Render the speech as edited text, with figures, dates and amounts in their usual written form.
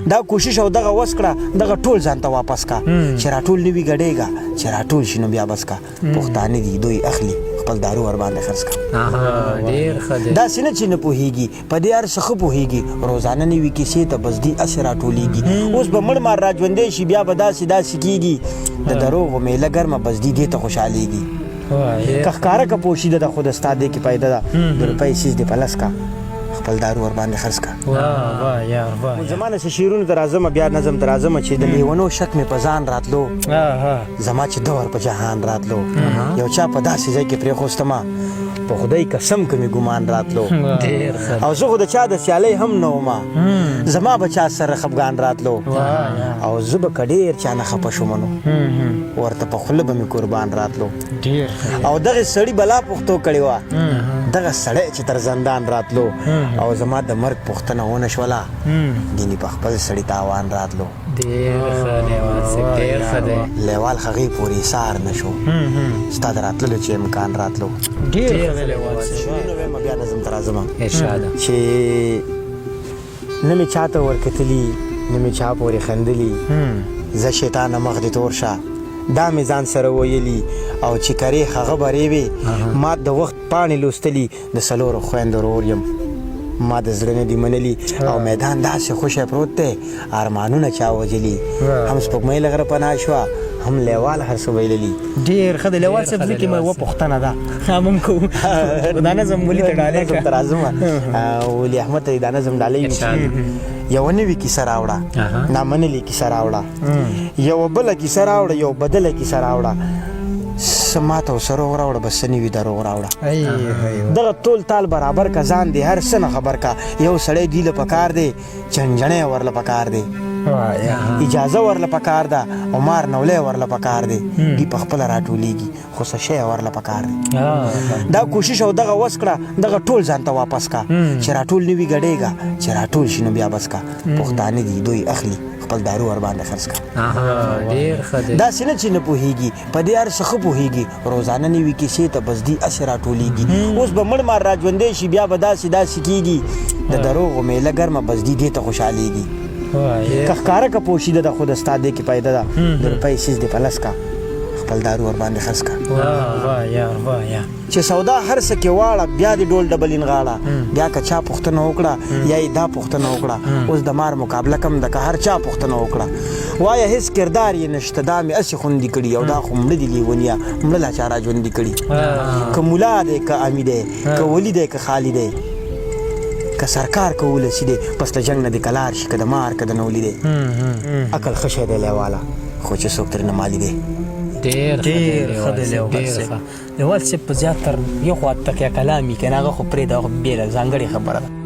دا کوشش او دغه وس کړه دغه ټول ځان ته واپس کا چې راټول نه وي ګډېږه چې راټول شي نو بیا بس کا پښتانه دي دوی اخلي خپل دارو ور باندې خرڅ کا ډېر ښه دی داسې نه چې نه پوهېږي په دې هر څه ښه پوهېږي روزانه نوي کیسې ته بس دي هسې راټولېږي اوس به مړ مار را ژوندی شي بیا به داسې کېږي د دروغو میله ګرمه بس دي دې ته خوشحالېږي که ښکاره که پوشي ده خو د ستا دې کې پیدا ده د روپۍ سیز دې په لس کا خپل دارو ور باندې خرڅ کا زما نه څه شعرونو ته راځمه بیا نظم ته راځمه چې د لیونو شک مې په ځان راتلو زما چې دور په جهان راتلو یو چا په داسې ځای کې پرېښوستمه په خدای قسم که مې ګمان راتلو او زه خو د چا د سیالۍ هم نه ومه زما به چا سره خفګان راتلو او زه به که ډېر چا نه خفه شومه نو ورته په خوله به مې قربان راتلو او دغې سړي بلا پښتو کړې وه دغه سړی چې تر زندان راتلو او زما د مرګ پوښتنه ونه شوله ګینې په خپل سړي تاوان راتلو لیوال هغې پورې ایثار نه شو ستا د راتللو چې امکان راتلو بیا نظم ته راځمه چې نه مې چا ته ورکتلي نه مې چا پورې خندلي زه شیطانه مخ دې تور شه دا مې ځان سره ویلي او چې کرې هغه برې وې ما د وخت پاڼې لوستلي د څلورو خویندو ورور یم ما د زړه نه دي منلي او میدان داسې خوشی پروت دی ارمانونه چا وجلي هم سپوږمۍ له غره پناه شوه هم لیوال هر څه ویللي ډېر ښه دی لیوال صاحب زه کې مې یوه پوښتنه ده هم کوو دا نظم ولي ته ډالۍ ته راځمه ولي احمد ته دا نظم ډالۍ وي یوه نوې کیسه راوړه نامنلې کیسه راوړه یوه بله کیسه راوړه یو بدله کیسه راوړه څه ماته او سروغ راوړه بس څه نوي دروغ راوړه دغه تول تال برابر که ځان دی هر څه نه خبر کا یو سړی دوی له پکار دی چنجڼی ورله پکار دی اجازه ورله پکار ده او مار نولی ورله پکار دی دوی په خپله راټولېږي خو څه شی ورله پکار دی دا کوشش او دغه وس کړه دغه ټول ځان ته واپس کا چې راټول نه وي ګډېږه چې راټول شي نو بیا بس کا پښتانه دي دوی اخلي خپل دارو ور باندې خرڅ کا داسې نه چې نه پوهېږي په دې هر څه ښه پوهېږي روزانه نوي کیسې ته بس دي هسې راټولېږي اوس به مړ مار را ژوندی شي بیا به داسې کېږي د دروغو میله ګرمه بس دي دې ته خوشحالېږي که ښکاره که پوشي ده خو د ستا دې کې پیدا ده د روپۍ سیز دې په لس کا خپل دارو ور باندې خرڅ کا چې سودا هر څه کې واړه بیا دې ډول ډبلین غاړه بیا که چا پوښتنه وکړه یا یې دا پوښتنه وکړه اوس د مار مقابله کم ده که هر چا پوښتنه وکړه وایه هېڅ کردار یې نشته دا مې هسې خوندي کړي او دا خو مړه دي لیونیه مړه لا چا را ژوندي کړي که ملا دی که امي دی که ولي دی که خالي دی که سرکار که ولسي دی پس له جنګ نه دې کلار شي که د مار که د نولي دی عقل ښه شی دی لیواله خو چې څوک ترې نه مالي دی ډېر ښه دی لیوال صاحب په زیات تر یو خوا تکیه کلامي که نه هغه خو پرېږده هغه بېله ځانګړې خبره ده